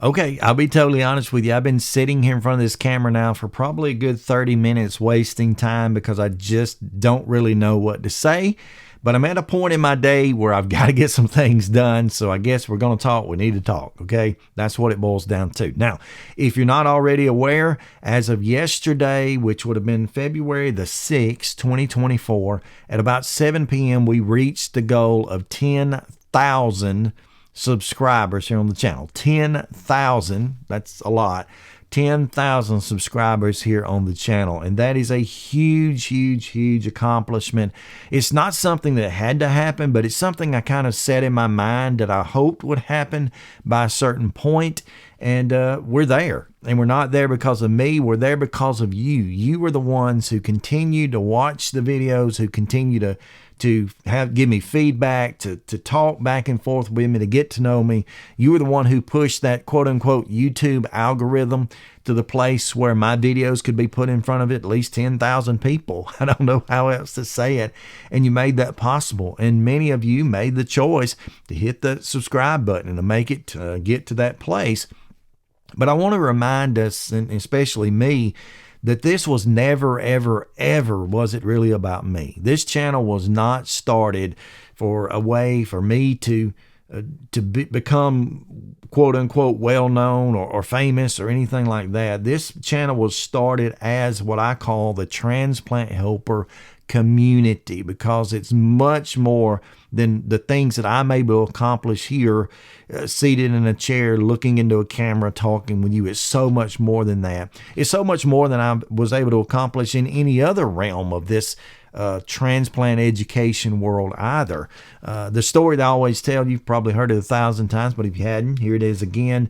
Okay, I'll be totally honest with you. I've been sitting here in front of this camera now for probably a good 30 minutes wasting time because I just don't really know what to say. But I'm at a point in my day where I've got to get some things done. So I guess we're going to talk. We need to talk. Okay. That's what it boils down to. Now, if you're not already aware, as of yesterday, which would have been February the 6th, 2024, at about 7 p.m., we reached the goal of 10,000 subscribers here on the channel. 10,000. That's a lot. 10,000 subscribers here on the channel. And that is a huge, huge, huge accomplishment. It's not something that had to happen, but it's something I kind of set in my mind that I hoped would happen by a certain point. And we're there. And we're not there because of me. We're there because of you. You are the ones who continue to watch the videos, who continue to give me feedback, to talk back and forth with me, to get to know me. You were the one who pushed that quote unquote YouTube algorithm to the place where my videos could be put in front of at least 10,000 people. I don't know how else to say it. And you made that possible. And many of you made the choice to hit the subscribe button and to make it get to that place. But I want to remind us, and especially me, that this was never, ever, ever was it really about me. This channel was not started for a way for me to become quote unquote well-known or famous or anything like that. This channel was started as what I call the transplant helper community, because it's much more than the things that I'm able to accomplish here, seated in a chair, looking into a camera, talking with you. It's so much more than that. It's so much more than I was able to accomplish in any other realm of this transplant education world either. The story that I always tell, you've probably heard it 1,000 times, but if you hadn't, here it is again.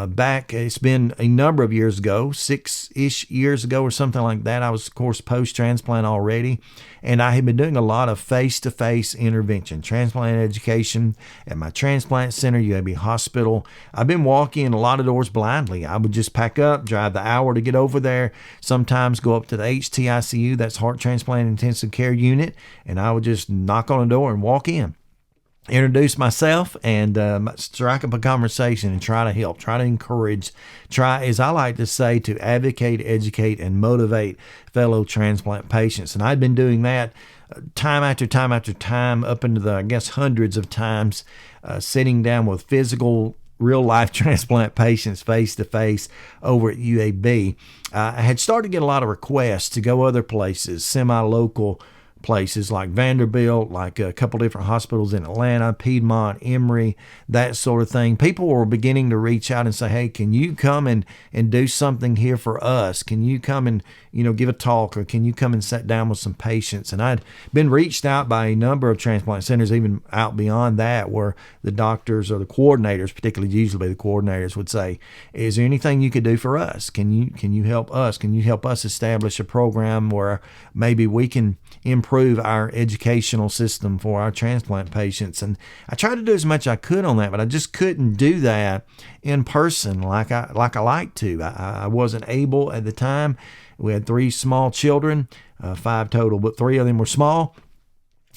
Back, it's been a number of years ago, 6-ish years ago or something like that. I was, of course, post-transplant already, and I had been doing a lot of face-to-face intervention, transplant education at my transplant center, UAB hospital. I've been walking in a lot of doors blindly. I would just pack up, drive the hour to get over there, sometimes go up to the HTICU, that's Heart Transplant Intensive Care Unit, and I would just knock on the door and walk in, introduce myself, and strike up a conversation and try to help, try to encourage, try, as I like to say, to advocate, educate, and motivate fellow transplant patients. And I've been doing that time after time after time, up into the, I guess, hundreds of times, sitting down with physical, real-life transplant patients face-to-face over at UAB. I had started to get a lot of requests to go other places, semi-local places like Vanderbilt, like a couple different hospitals in Atlanta, Piedmont, Emory, that sort of thing. People were beginning to reach out and say, hey, can you come and do something here for us? Can you come and, give a talk, or can you come and sit down with some patients? And I'd been reached out by a number of transplant centers, even out beyond that, where the doctors or the coordinators, particularly usually the coordinators, would say, is there anything you could do for us? Can you help us? Can you help us establish a program where maybe we can improve our educational system for our transplant patients? And I tried to do as much as I could on that, but I just couldn't do that in person like I like to. I wasn't able at the time. We had 3 small children, 5 total, but 3 of them were small.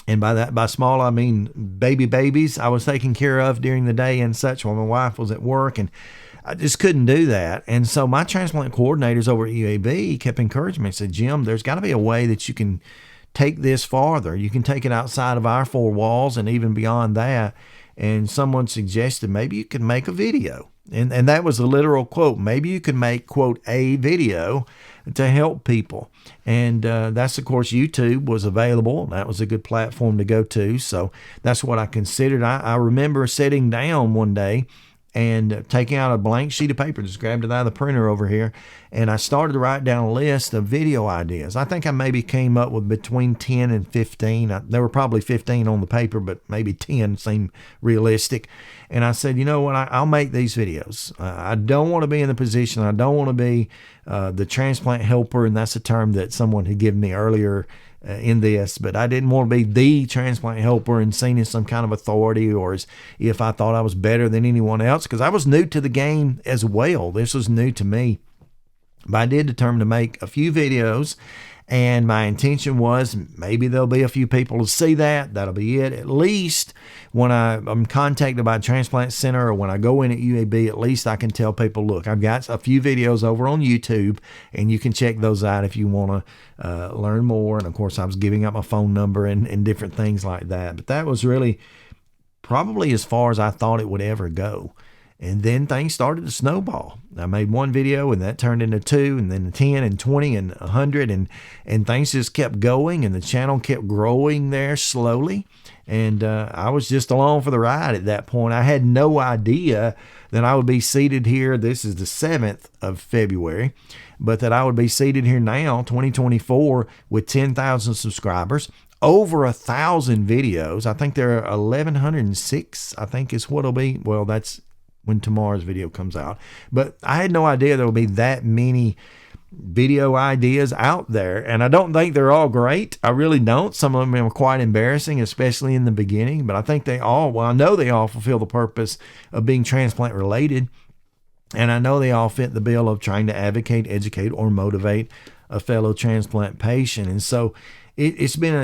And by small, I mean babies I was taking care of during the day and such while my wife was at work, and I just couldn't do that. And so my transplant coordinators over at UAB kept encouraging me and said, Jim, there's got to be a way that you can take this farther. You can take it outside of our 4 walls and even beyond that. And someone suggested maybe you could make a video. And that was a literal quote. Maybe you could make, quote, a video to help people. And that's, of course, YouTube was available. That was a good platform to go to. So that's what I considered. I remember sitting down one day and taking out a blank sheet of paper, just grabbed it out of the printer over here, and I started to write down a list of video ideas. I think I maybe came up with between 10 and 15. There were probably 15 on the paper, but maybe 10 seemed realistic. And I said, you know what, I'll make these videos. I don't want to be in the position, I don't want to be the transplant helper, and that's a term that someone had given me earlier in this, but I didn't want to be the transplant helper and seen as some kind of authority, or as if I thought I was better than anyone else, because I was new to the game as well. This was new to me. But I did determine to make a few videos And my intention was maybe there'll be a few people to see that. That'll be it. At least when I'm contacted by a transplant center or when I go in at UAB, at least I can tell people, look, I've got a few videos over on YouTube, and you can check those out if you want to learn more. And of course, I was giving out my phone number and different things like that. But that was really probably as far as I thought it would ever go. And then things started to snowball. I made one video and that turned into 2, and then 10 and 20 and 100, and things just kept going, and the channel kept growing there slowly. And I was just along for the ride at that point. I had no idea that I would be seated here. This is the 7th of February, but that I would be seated here now, 2024, with 10,000 subscribers, over 1,000 videos. I think there are 1,106, I think is what it'll be. Well, that's when tomorrow's video comes out. But I had no idea there would be that many video ideas out there. And I don't think they're all great. I really don't. Some of them are quite embarrassing, especially in the beginning. But I think they all, well, I know they all fulfill the purpose of being transplant related. And I know they all fit the bill of trying to advocate, educate, or motivate a fellow transplant patient. And so it's been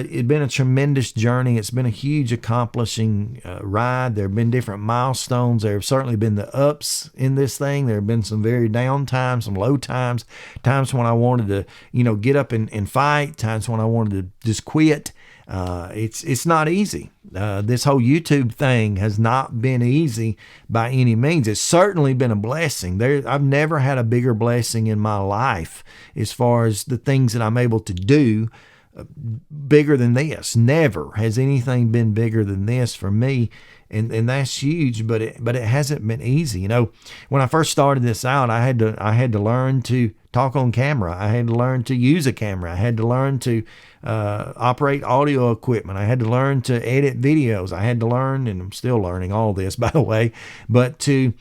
a tremendous journey. It's been a huge accomplishing ride. There have been different milestones. There have certainly been the ups in this thing. There have been some very down times, some low times, times when I wanted to, get up and fight, times when I wanted to just quit. It's not easy. This whole YouTube thing has not been easy by any means. It's certainly been a blessing. I've never had a bigger blessing in my life as far as the things that I'm able to do. Bigger than this. Never has anything been bigger than this for me, and that's huge. But it hasn't been easy. When I first started this out, I had to learn to talk on camera. I had to learn to use a camera. I had to learn to operate audio equipment. I had to learn to edit videos. I had to learn, and I'm still learning all this, by the way, but to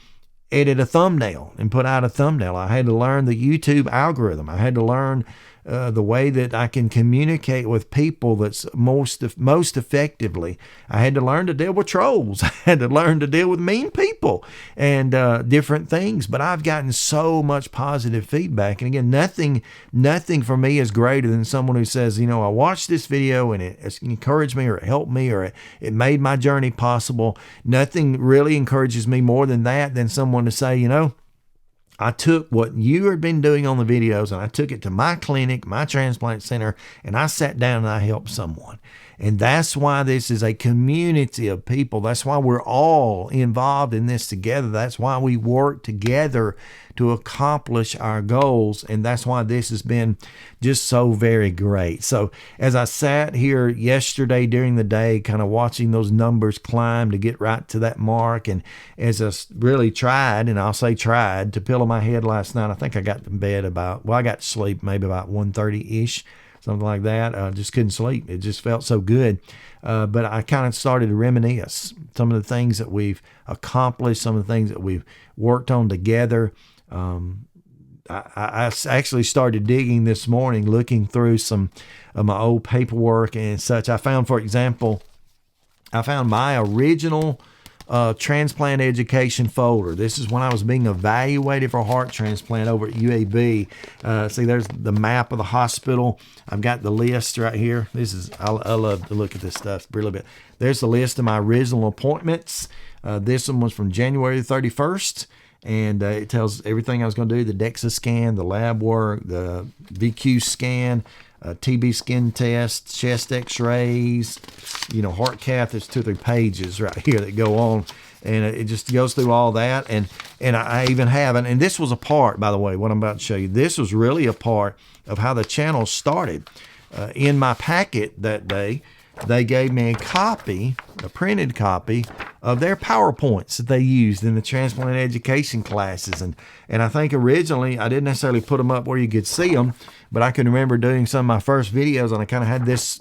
edit a thumbnail and put out a thumbnail. I had to learn the YouTube algorithm. I had to learn the way that I can communicate with people that's most effectively. I had to learn to deal with trolls. I had to learn to deal with mean people and different things. But I've gotten so much positive feedback. And again, nothing for me is greater than someone who says, I watched this video and it encouraged me, or it helped me, or it made my journey possible. Nothing really encourages me more than that, than someone to say, I took what you had been doing on the videos and I took it to my clinic, my transplant center, and I sat down and I helped someone. And that's why this is a community of people. That's why we're all involved in this together. That's why we work together to accomplish our goals. And that's why this has been just so very great. So as I sat here yesterday during the day, kind of watching those numbers climb to get right to that mark, and as I really tried, and I'll say tried, to pillow my head last night, I think I got to bed I got to sleep maybe about 1:30-ish. Something like that. I just couldn't sleep. It just felt so good. But I kind of started to reminisce some of the things that we've accomplished, some of the things that we've worked on together. I actually started digging this morning, looking through some of my old paperwork and such. I found, for example, my original transplant education folder. This is when I was being evaluated for heart transplant over at UAB. See, there's the map of the hospital. I've got the list right here. I love to look at this stuff really bit. There's the list of my original appointments. This one was from January 31st. And it tells everything I was going to do, the DEXA scan, the lab work, the VQ scan, TB skin test, chest x-rays, heart cath. There's 2 or 3 pages right here that go on. And it just goes through all that. And I even have, and this was a part, by the way, what I'm about to show you. This was really a part of how the channel started. In my packet that day, they gave me a printed copy of their PowerPoints that they used in the transplant education classes. And I think originally I didn't necessarily put them up where you could see them, but I can remember doing some of my first videos, and I kind of had these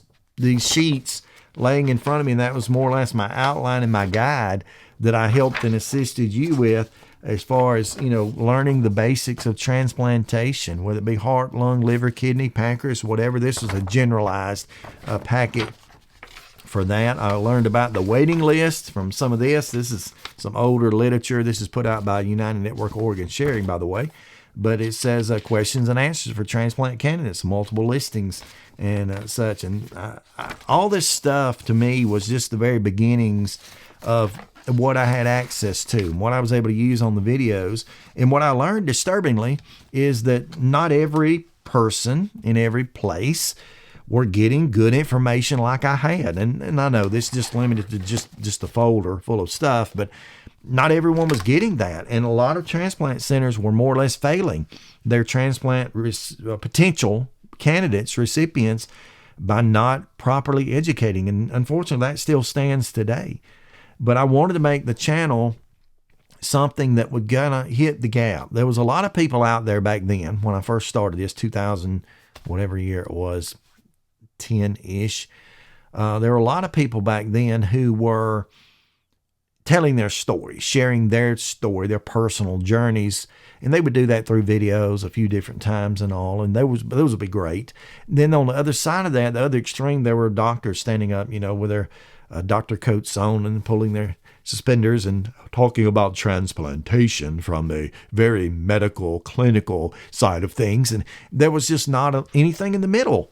sheets laying in front of me, and that was more or less my outline and my guide that I helped and assisted you with as far as, learning the basics of transplantation, whether it be heart, lung, liver, kidney, pancreas, whatever. This was a generalized packet for that. I learned about the waiting list from some of this. This is some older literature. This is put out by United Network Organ Sharing, by the way. but it says questions and answers for transplant candidates, multiple listings and such. And all this stuff to me was just the very beginnings of what I had access to and what I was able to use on the videos. And what I learned, disturbingly, is that not every person in every place were getting good information like I had. And I know this is just limited to just a folder full of stuff, but not everyone was getting that. And a lot of transplant centers were more or less failing their transplant potential candidates, recipients, by not properly educating. And unfortunately, that still stands today. But I wanted to make the channel something that would gonna hit the gap. There was a lot of people out there back then when I first started this, 2000, whatever year it was, 10-ish. There were a lot of people back then who were telling their story, sharing their story, their personal journeys. And they would do that through videos a few different times and all. And those would be great. And then on the other side of that, the other extreme, there were doctors standing up, with their doctor coats on and pulling their suspenders and talking about transplantation from the very medical, clinical side of things. And there was just not anything in the middle.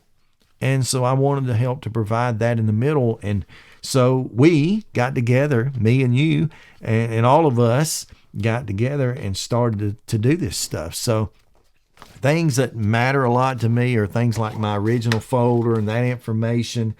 And so I wanted to help to provide that in the middle. And so we got together, me and you, and all of us got together and started to do this stuff. So things that matter a lot to me are things like my original folder and that information,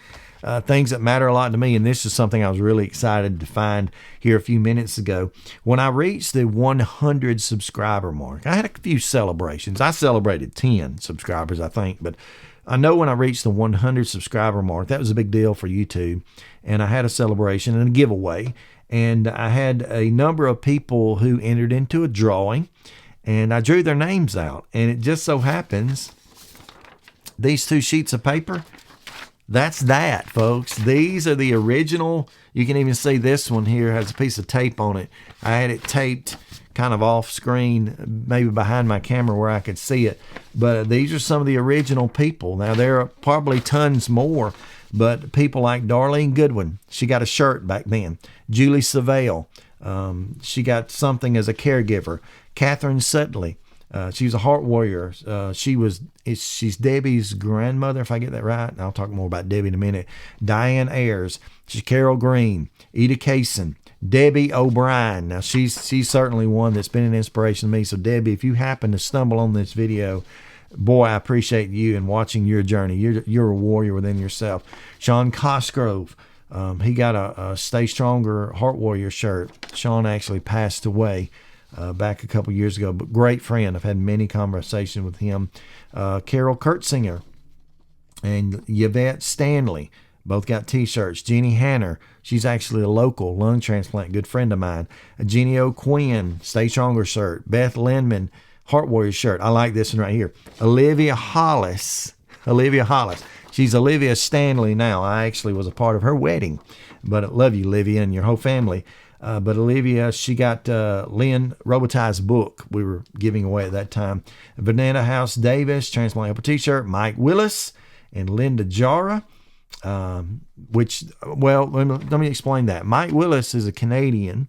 things that matter a lot to me. And this is something I was really excited to find here a few minutes ago. When I reached the 100 subscriber mark, I had a few celebrations. I celebrated 10 subscribers, I think, but I know when I reached the 100 subscriber mark, that was a big deal for YouTube. And I had a celebration and a giveaway. And I had a number of people who entered into a drawing. And I drew their names out. And it just so happens, these 2 sheets of paper, that's that, folks. These are the original. You can even see this one here has a piece of tape on it. I had it taped kind of off screen, maybe behind my camera where I could see it. But these are some of the original people. Now, there are probably tons more, but people like Darlene Goodwin, she got a shirt back then. Julie Savelle, she got something as a caregiver. Catherine Sutley, she's a heart warrior. She's Debbie's grandmother, if I get that right. I'll talk more about Debbie in a minute. Diane Ayers, she's Carol Green, Eda Kaysen, Debbie O'Brien. Now, she's certainly one that's been an inspiration to me. So, Debbie, if you happen to stumble on this video, boy, I appreciate you and watching your journey. You're a warrior within yourself. Sean Cosgrove, he got a Stay Stronger Heart Warrior shirt. Sean actually passed away back a couple years ago, but great friend. I've had many conversations with him. Carol Kurtzinger and Yvette Stanley both got T-shirts. Jeannie Hanner, she's actually a local lung transplant good friend of mine. Jeannie O'Quinn, Stay Stronger shirt. Beth Lindman, Heart Warrior shirt. I like this one right here. Olivia Hollis. She's Olivia Stanley now. I actually was a part of her wedding, but I love you, Olivia, and your whole family. But Olivia, she got Lynn Robitaille's book we were giving away at that time. Vanetta House Davis, Transplant Helper T-shirt. Mike Willis and Linda Jara. Let me explain that. Mike Willis is a Canadian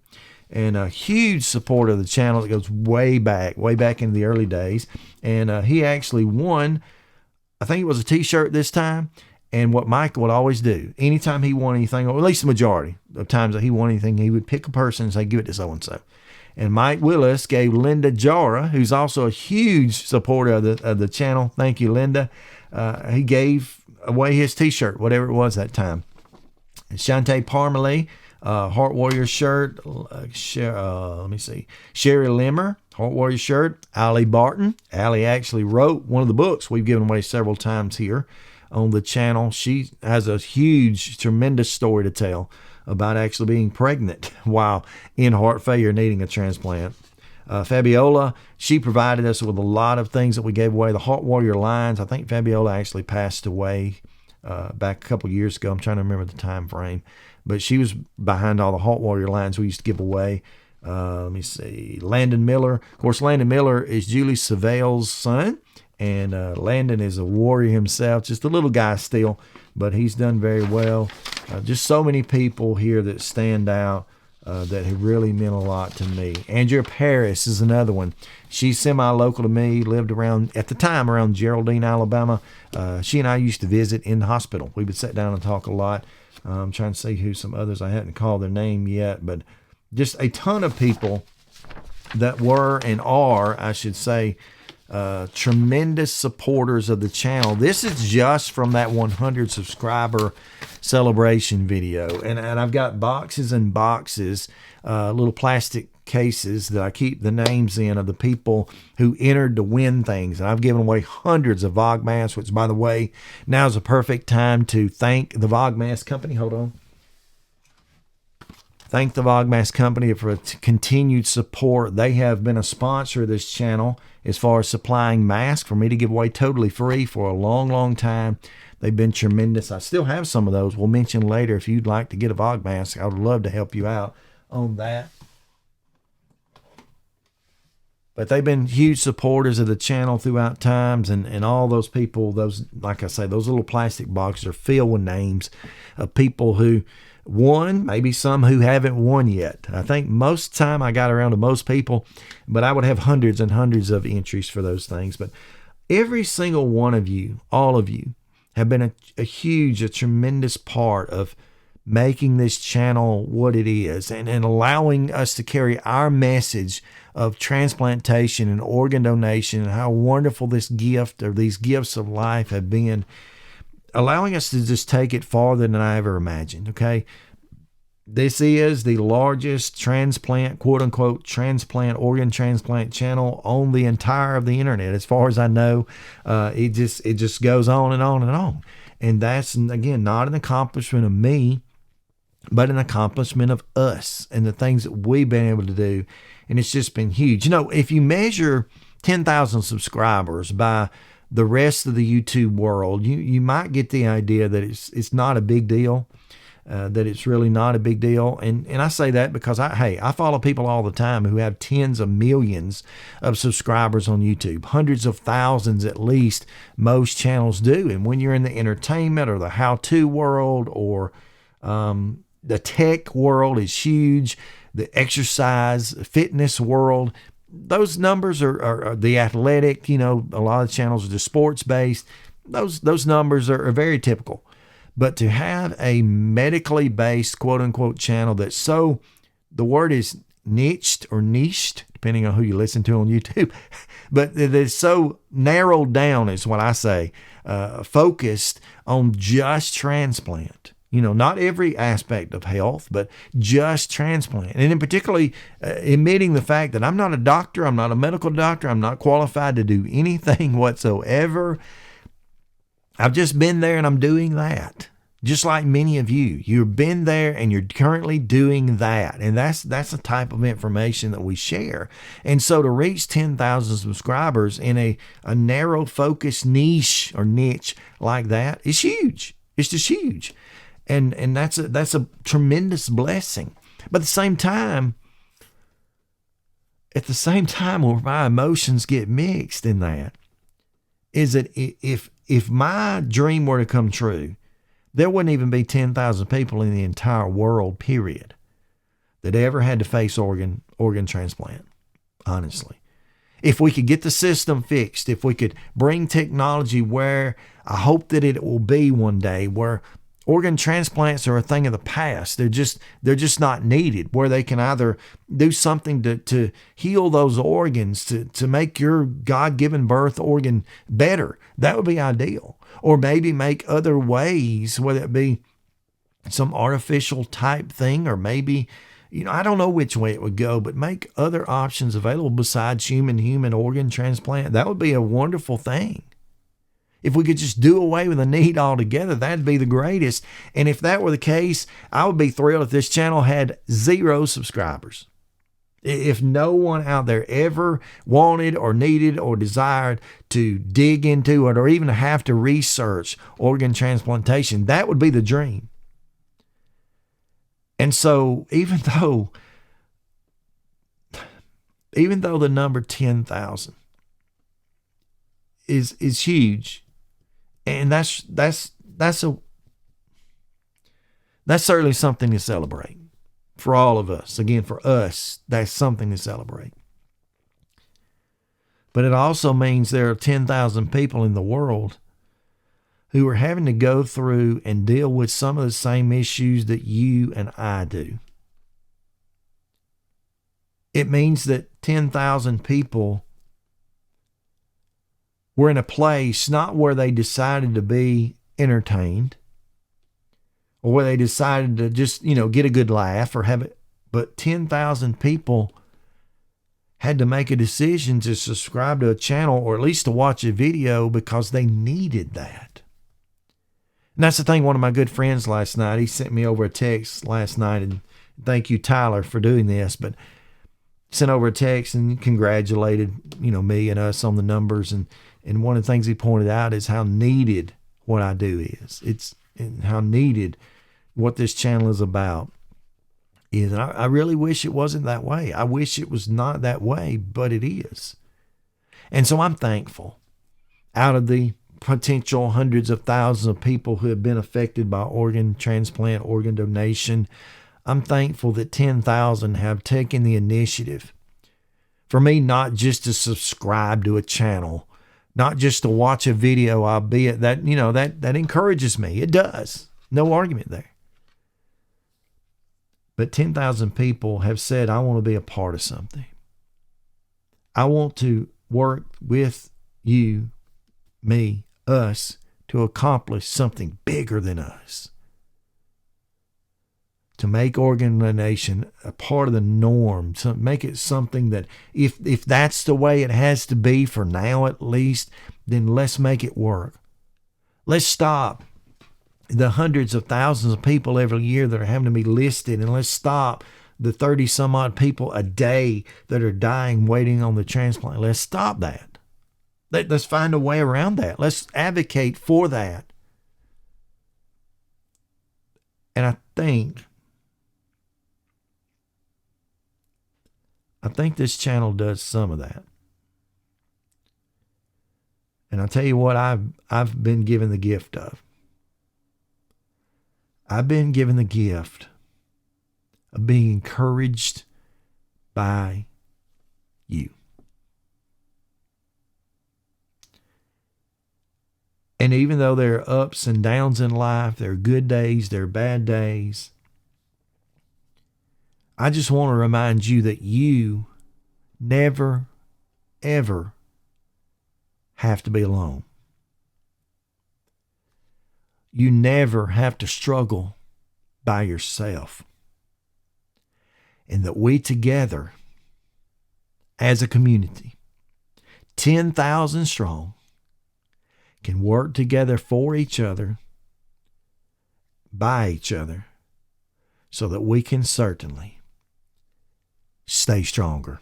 and a huge supporter of the channel that goes way back into the early days. And he actually won, I think it was a T-shirt this time. And what Mike would always do, anytime he won anything, or at least the majority of times that he won anything, he would pick a person and say, give it to so-and-so. And Mike Willis gave Linda Jara, who's also a huge supporter of the channel. Thank you, Linda. He gave away his T-shirt, whatever it was that time. And Shantae Parmalee, Heart Warrior shirt. Let me see. Sherry Limmer, Heart Warrior shirt. Allie Barton. Allie actually wrote one of the books we've given away several times here on the channel. She has a huge, tremendous story to tell about actually being pregnant while in heart failure, needing a transplant. Fabiola, she provided us with a lot of things that we gave away. The Heart Warrior lines. I think Fabiola actually passed away back a couple years ago. I'm trying to remember the time frame, but she was behind all the Heart Warrior lines we used to give away. Let me see. Landon Miller. Of course, Landon Miller is Julie Savelle's son, and Landon is a warrior himself, just a little guy still, but he's done very well. Just so many people here that stand out. that have really meant a lot to me. Andrea Paris is another one. She's semi-local to me, lived at the time, around Geraldine, Alabama. She and I used to visit in the hospital. We would sit down and talk a lot. I'm trying to see who some others, I hadn't called their name yet, but just a ton of people that were and are, I should say, tremendous supporters of the channel. This is just from that 100 subscriber celebration video. And I've got boxes and boxes, little plastic cases that I keep the names in of the people who entered to win things. And I've given away hundreds of VogMasks, which, by the way, now is a perfect time to thank the VogMask company. Hold on. Thank the VogMask company for continued support. They have been a sponsor of this channel as far as supplying masks for me to give away totally free for a long, long time. They've been tremendous. I still have some of those. We'll mention later if you'd like to get a VogMask. I would love to help you out on that. But they've been huge supporters of the channel throughout times, and all those people, those, like I say, those little plastic boxes are filled with names of people who won, maybe some who haven't won yet. I think most of the time I got around to most people, but I would have hundreds and hundreds of entries for those things. But every single one of you, all of you, have been a huge, a tremendous part of making this channel what it is, and allowing us to carry our message of transplantation and organ donation and how wonderful this gift or these gifts of life have been, allowing us to just take it farther than I ever imagined. Okay. This is the largest transplant, quote unquote, transplant, organ transplant channel on the entire of the internet. As far as I know, it just goes on and on and on. And that's, again, not an accomplishment of me, but an accomplishment of us and the things that we've been able to do. And it's just been huge. You know, if you measure 10,000 subscribers by the rest of the YouTube world, you might get the idea that it's not a big deal, that it's really not a big deal. And I say that because I follow people all the time who have tens of millions of subscribers on YouTube, hundreds of thousands at least, most channels do. And when you're in the entertainment or the how-to world or the tech world is huge, the exercise, fitness world, those numbers are the athletic, you know, a lot of channels are just sports based. Those numbers are very typical. But to have a medically based, quote unquote, channel that's so, the word is niched or niched, depending on who you listen to on YouTube, but it's so narrowed down is what I say, focused on just transplant. You know, not every aspect of health, but just transplant. And in particularly admitting the fact that I'm not a doctor, I'm not a medical doctor, I'm not qualified to do anything whatsoever. I've just been there and I'm doing that. Just like many of you. You've been there and you're currently doing that. And that's the type of information that we share. And so to reach 10,000 subscribers in a narrow focused niche or niche like that is huge. It's just huge. And that's a tremendous blessing. But at the same time, where my emotions get mixed in that is that if my dream were to come true, there wouldn't even be 10,000 people in the entire world, period, that ever had to face organ transplant, honestly. If we could get the system fixed, if we could bring technology where I hope that it will be one day, where organ transplants are a thing of the past. They're just not needed, where they can either do something to heal those organs, to make your God-given birth organ better. That would be ideal. Or maybe make other ways, whether it be some artificial type thing, or maybe, you know, I don't know which way it would go, but make other options available besides human organ transplant. That would be a wonderful thing. If we could just do away with the need altogether, that'd be the greatest. And if that were the case, I would be thrilled if this channel had 0 subscribers. If no one out there ever wanted or needed or desired to dig into it or even have to research organ transplantation, that would be the dream. And so even though the number 10,000 is huge, and that's certainly something to celebrate for all of us. Again, for us, that's something to celebrate. But it also means there are 10,000 people in the world who are having to go through and deal with some of the same issues that you and I do. It means that 10,000 people were in a place not where they decided to be entertained or where they decided to just, get a good laugh or have it, but 10,000 people had to make a decision to subscribe to a channel or at least to watch a video because they needed that. And that's the thing. One of my good friends last night, he sent me over a text last night, and thank you, Tyler, for doing this, but sent over a text and congratulated, me and us on the numbers. And one of the things he pointed out is how needed what I do is. And how needed what this channel is about is. And I really wish it wasn't that way. I wish it was not that way, but it is. And so I'm thankful. Out of the potential hundreds of thousands of people who have been affected by organ transplant, organ donation, I'm thankful that 10,000 have taken the initiative for me not just to subscribe to a channel, not just to watch a video, albeit that, that encourages me. It does. No argument there. But 10,000 people have said, I want to be a part of something. I want to work with you, me, us, to accomplish something bigger than us. To make organ donation a part of the norm, to make it something that if that's the way it has to be for now at least, then let's make it work. Let's stop the hundreds of thousands of people every year that are having to be listed, and let's stop the 30 some odd people a day that are dying waiting on the transplant. Let's stop that. Let's find a way around that. Let's advocate for that. And I think this channel does some of that. And I'll tell you what I've been given the gift of. I've been given the gift of being encouraged by you. And even though there are ups and downs in life, there are good days, there are bad days, I just want to remind you that you never, ever have to be alone. You never have to struggle by yourself. And that we together, as a community, 10,000 strong, can work together for each other, by each other, so that we can certainly stay stronger.